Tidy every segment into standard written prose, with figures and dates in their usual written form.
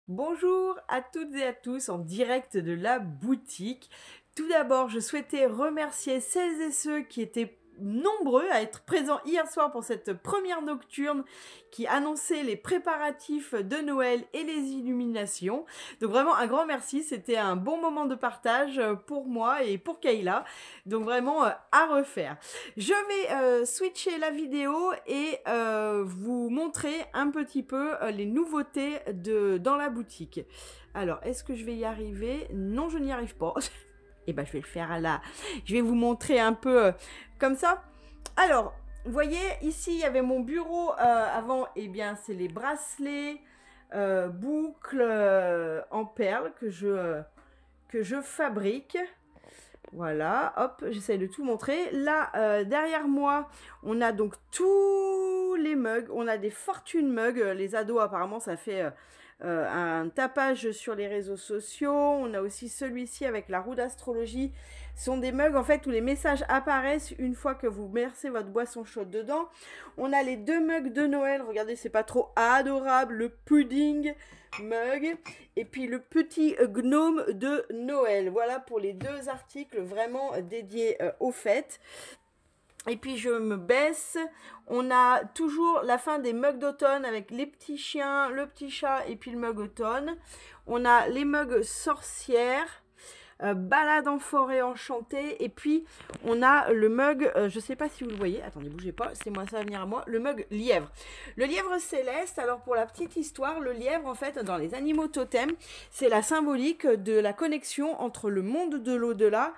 Bonjour à toutes et à tous en direct de la boutique. Tout d'abord, je souhaitais remercier celles et ceux qui étaient nombreux à être présents hier soir pour cette première nocturne qui annonçait les préparatifs de Noël et les illuminations. Donc vraiment un grand merci, c'était un bon moment de partage pour moi et pour Kayla. Donc vraiment à refaire. Je vais switcher la vidéo et vous montrer un petit peu les nouveautés dans la boutique. Alors, est-ce que je vais y arriver? Non, je n'y arrive pas. Et ben, je vais le faire à la... Je vais vous montrer un peu comme ça. Alors, vous voyez, ici, il y avait mon bureau avant. Eh bien, c'est les bracelets, boucles en perles que je fabrique. Voilà, hop, j'essaye de tout montrer. Là, derrière moi, on a donc tous les mugs. On a des fortunes mugs. Les ados, apparemment, ça fait un tapage sur les réseaux sociaux. On a aussi celui-ci avec la roue d'astrologie. Ce sont des mugs, en fait, où les messages apparaissent une fois que vous versez votre boisson chaude dedans. On a les deux mugs de Noël. Regardez, c'est pas trop adorable. Le pudding mug et puis le petit gnome de Noël. Voilà pour les deux articles vraiment dédiés aux fêtes. Et puis je me baisse, on a toujours la fin des mugs d'automne avec les petits chiens, le petit chat et puis le mug automne. On a les mugs sorcières, balade en forêt enchantée. Et puis on a le mug, je sais pas si vous le voyez, attendez, bougez pas, c'est moi, ça va venir à moi, le mug lièvre. Le lièvre céleste, alors pour la petite histoire, le lièvre en fait dans les animaux totems, c'est la symbolique de la connexion entre le monde de l'au-delà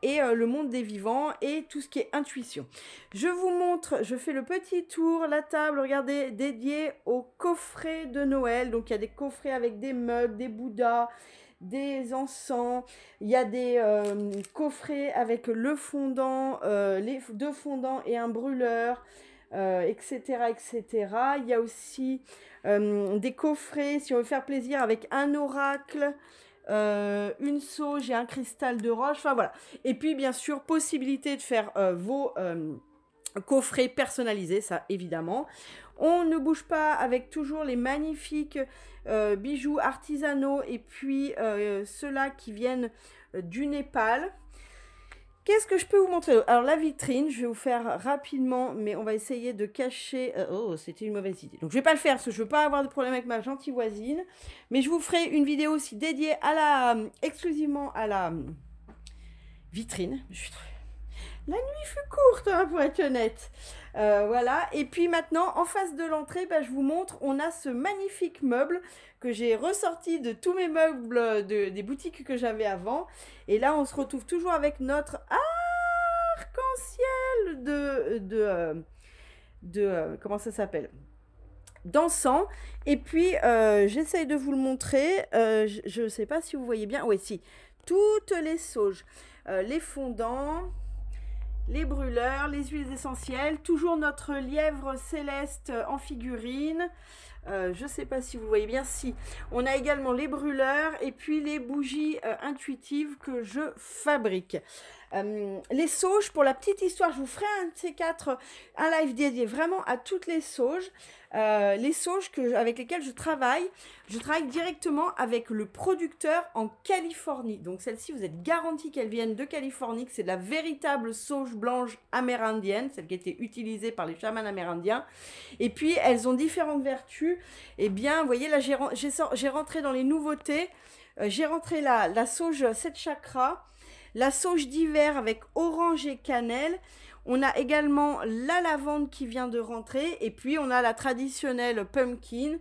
et le monde des vivants et tout ce qui est intuition. Je vous montre, je fais le petit tour, la table, regardez, dédiée aux coffrets de Noël. Donc il y a des coffrets avec des mugs, des bouddhas, des encens, il y a des coffrets avec le fondant, les deux fondants et un brûleur, etc., etc. Il y a aussi des coffrets, si on veut faire plaisir, avec un oracle, une sauge et un cristal de roche, enfin voilà. Et puis bien sûr, possibilité de faire vos coffrets personnalisés, ça évidemment. On ne bouge pas avec toujours les magnifiques bijoux artisanaux et puis ceux-là qui viennent du Népal. Qu'est-ce que je peux vous montrer? Alors la vitrine, je vais vous faire rapidement, mais on va essayer de cacher... oh, c'était une mauvaise idée. Donc je vais pas le faire parce que je veux pas avoir de problème avec ma gentille voisine. Mais je vous ferai une vidéo aussi dédiée à exclusivement à la vitrine. La nuit fut courte, hein, pour être honnête. Voilà. Et puis maintenant, en face de l'entrée, bah, je vous montre, on a ce magnifique meuble que j'ai ressorti de tous mes meubles des boutiques que j'avais avant. Et là, on se retrouve toujours avec notre arc-en-ciel comment ça s'appelle? D'encens. Et puis, j'essaye de vous le montrer. Je ne sais pas si vous voyez bien. Oui, si. Toutes les sauges, les fondants, les brûleurs, les huiles essentielles, toujours notre lièvre céleste en figurine. Je ne sais pas si vous voyez bien, si. On a également les brûleurs et puis les bougies intuitives que je fabrique. Les sauges, pour la petite histoire, je vous ferai un de ces quatre, un live dédié vraiment à toutes les sauges. Les sauges avec lesquelles je travaille directement avec le producteur en Californie. Donc celle-ci, vous êtes garantie qu'elles viennent de Californie, que c'est de la véritable sauge blanche amérindienne, celle qui a été utilisée par les chamans amérindiens. Et puis elles ont différentes vertus. Et bien, vous voyez, là j'ai rentré dans les nouveautés. J'ai rentré la sauge 7 chakras, la sauge d'hiver avec orange et cannelle. On a également la lavande qui vient de rentrer. Et puis, on a la traditionnelle pumpkin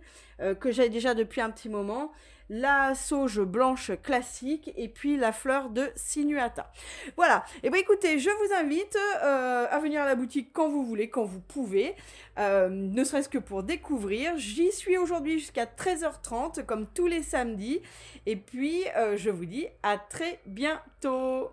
que j'ai déjà depuis un petit moment. La sauge blanche classique. Et puis, la fleur de sinuata. Voilà. Et bien, écoutez, je vous invite à venir à la boutique quand vous voulez, quand vous pouvez. Ne serait-ce que pour découvrir. J'y suis aujourd'hui jusqu'à 13h30, comme tous les samedis. Et puis, je vous dis à très bientôt.